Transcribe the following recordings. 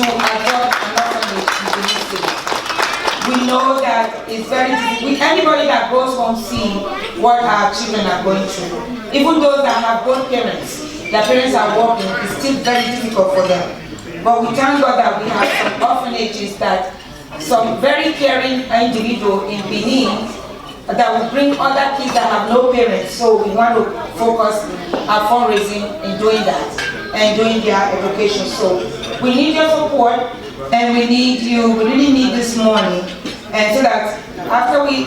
to adopt an orphanage in the state. We know that it's very difficult. Anybody that goes home see what our children are going through. Even those that have both parents, their parents are working, it's still very difficult for them. But we thank God that we have some orphanages that some very caring individual in Benin that will bring other kids that have no parents. So we want to focus our fundraising in doing that and doing their education. So we need your support and we need you, we really need this money. And so that after we,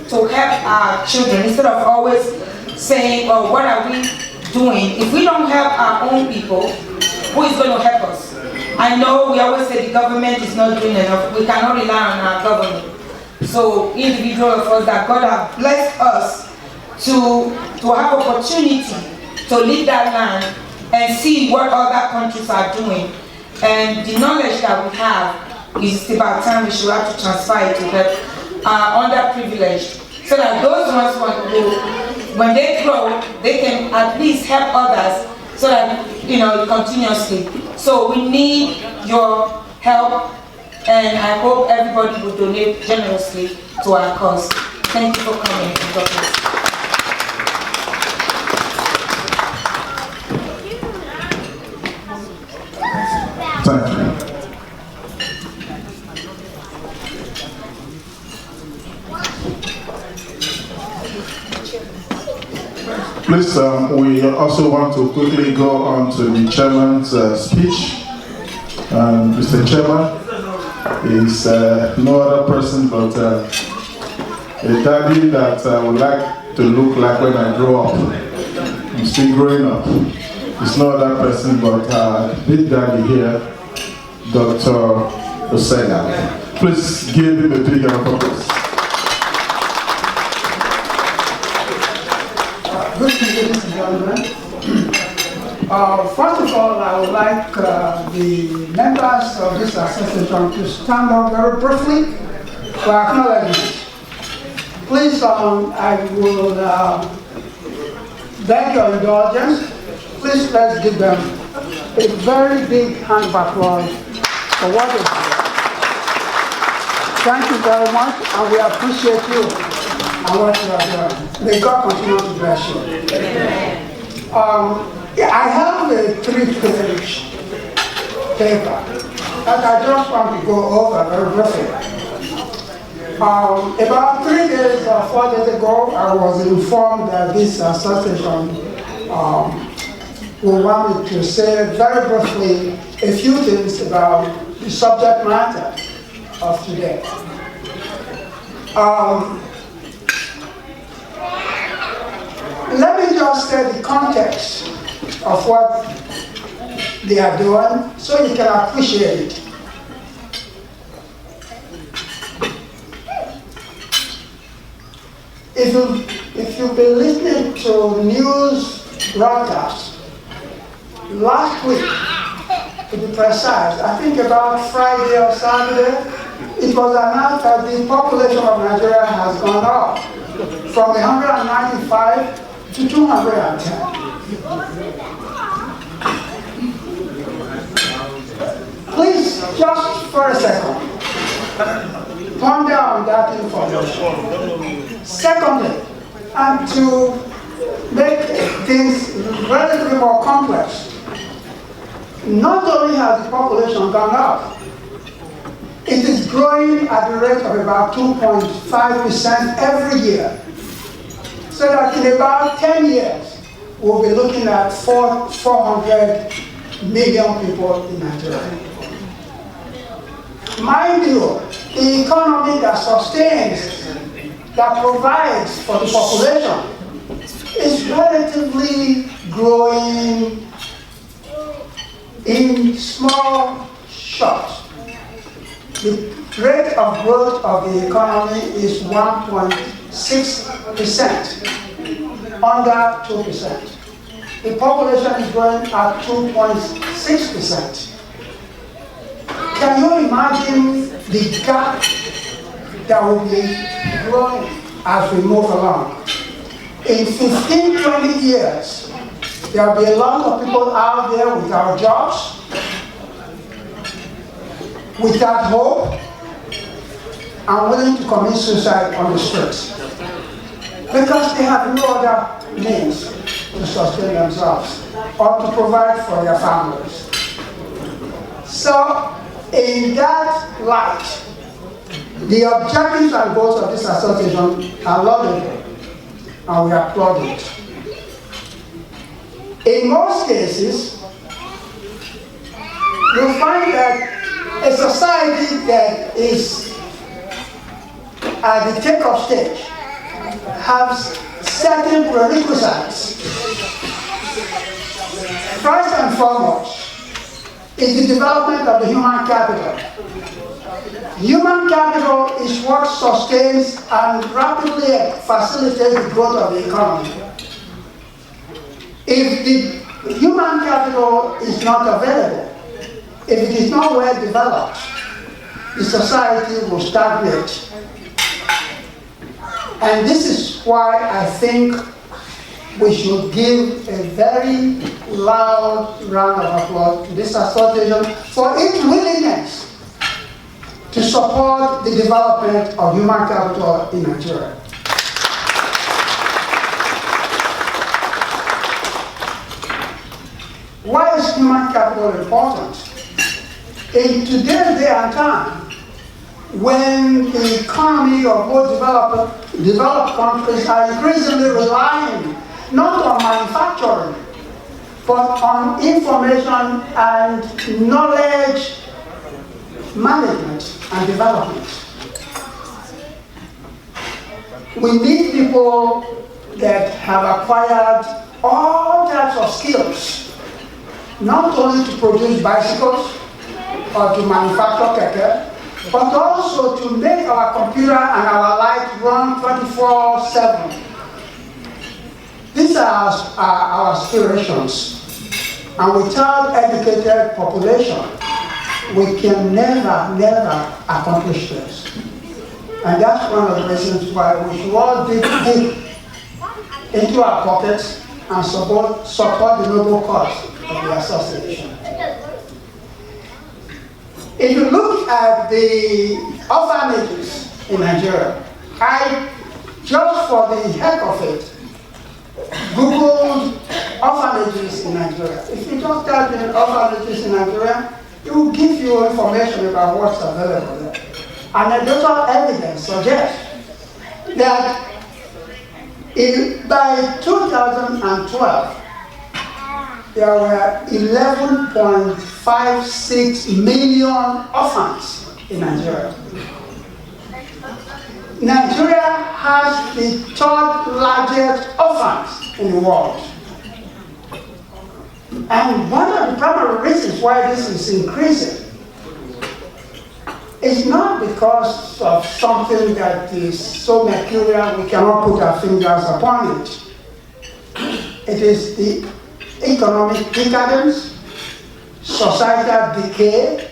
to help our children, instead of always saying, oh, what are we doing? If we don't help our own people, who is going to help us? I know we always say the government is not doing enough. We cannot rely on our government. So individual of us that God has blessed us to have opportunity to lead that land and see what other countries are doing. And the knowledge that we have is about time we should have to transfer it to help underprivileged. So that those ones when they grow, they can at least help others so that, continuously. So we need your help, and I hope everybody will donate generously to our cause. Thank you for coming. Thank you. Please, we also want to quickly go on to the chairman's speech. Mr. Chairman is no other person but a daddy that I would like to look like when I grow up. I'm still growing up. It's no other person but big daddy here, Dr. Osega. Please give him a big round of applause. Good evening, ladies and gentlemen. First of all, I would like the members of this association to stand up very briefly for acknowledgement. Please, I will beg your indulgence. Please, let's give them a very big hand of applause for what they do. Thank you very much, and we appreciate you and what you are doing. May God continue to bless you. I have a 3-page paper that I just want to go over very briefly. About 3 days or 4 days ago, I was informed that this association will want me to say very briefly a few things about the subject matter of today. Let me just say the context of what they are doing so you can appreciate it. If you've been listening to news broadcasts, last week, to be precise, I think about Friday or Saturday, it was announced that the population of Nigeria has gone up from 195 to 210. Please, just for a second, ponder on that information. Secondly, and to make things relatively more complex, not only has the population gone up, it is growing at the rate of about 2.5% every year. So that in about 10 years, we'll be looking at 400 million people in Nigeria. Mind you, the economy that sustains, that provides for the population, is relatively growing in small shots. The rate of growth of the economy is 1.6%, under 2%. The population is growing at 2.6%. Can you imagine the gap that will be growing as we move along? In 15, 20 years, there will be a lot of people out there without jobs. without hope and willing to commit suicide on the streets because they have no other means to sustain themselves or to provide for their families. So, in that light, the objectives and goals of this association are laudable, and we applaud it. In most cases, you'll find that a society that is at the take-off stage has certain prerequisites. First and foremost is the development of the human capital. Human capital is what sustains and rapidly facilitates the growth of the economy. If the human capital is not available, if it is not well developed, the society will stagnate. And this is why I think we should give a very loud round of applause to this association for its willingness to support the development of human capital in Nigeria. Why is human capital important? In today's day and time, when the economy of both developed countries are increasingly relying not on manufacturing, but on information and knowledge management and development. We need people that have acquired all types of skills, not only to produce bicycles or to manufacture keke, but also to make our computer and our light run 24/7. These are our aspirations. And without educated population, we can never accomplish this. And that's one of the reasons why we should all dig deep into our pockets and support the noble cause of the association. If you look at the orphanages in Nigeria, I, just for the heck of it, Googled orphanages in Nigeria. If you just type in orphanages in Nigeria, it will give you information about what's available there. Anecdotal evidence suggests that by 2012, there were 11.56 million orphans in Nigeria. Nigeria has the third largest orphans in the world. And one of the primary reasons why this is increasing is not because of something that is so mercurial we cannot put our fingers upon it. It is the economic decadence, societal decay,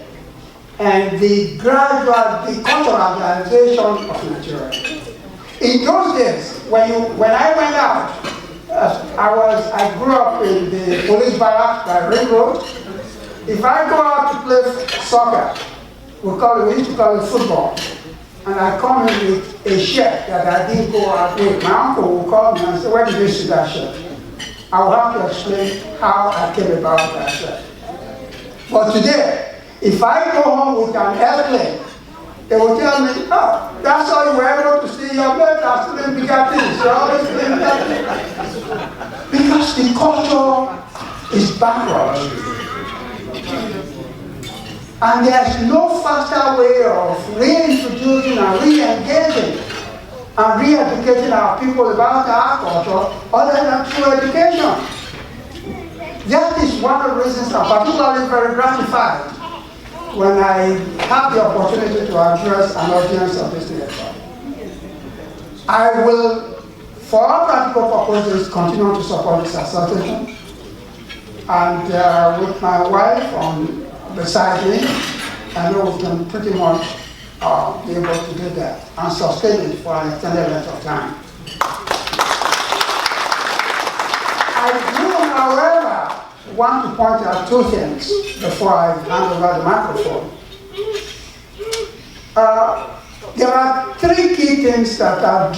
and the gradual deculturalization of Nigeria. In those days, when I went out, I grew up in the police barracks by Ring Road. If I go out to play soccer, we used to call it football, and I come in with a shirt that I didn't go out with. My uncle will call me and say, "Where did you see that shirt?" I will have to explain how I came about that shirt. But today, if I go home with an airplane, they will tell me, "Oh, that's how you were able to see your mates are still in bigger things. You're always doing bigger things." Because the culture is backward. And there's no faster way of reintroducing and re-engaging and re-educating our people about our culture other than through education. That is one of the reasons I'm particularly very gratified when I have the opportunity to address an audience of this nature. I will, for all practical purposes, continue to support this association. And with my wife beside me, I know we can pretty much be able to do that and sustain it for an extended length of time. I do, however, want to point out two things before I hand over the microphone. there are three key things that are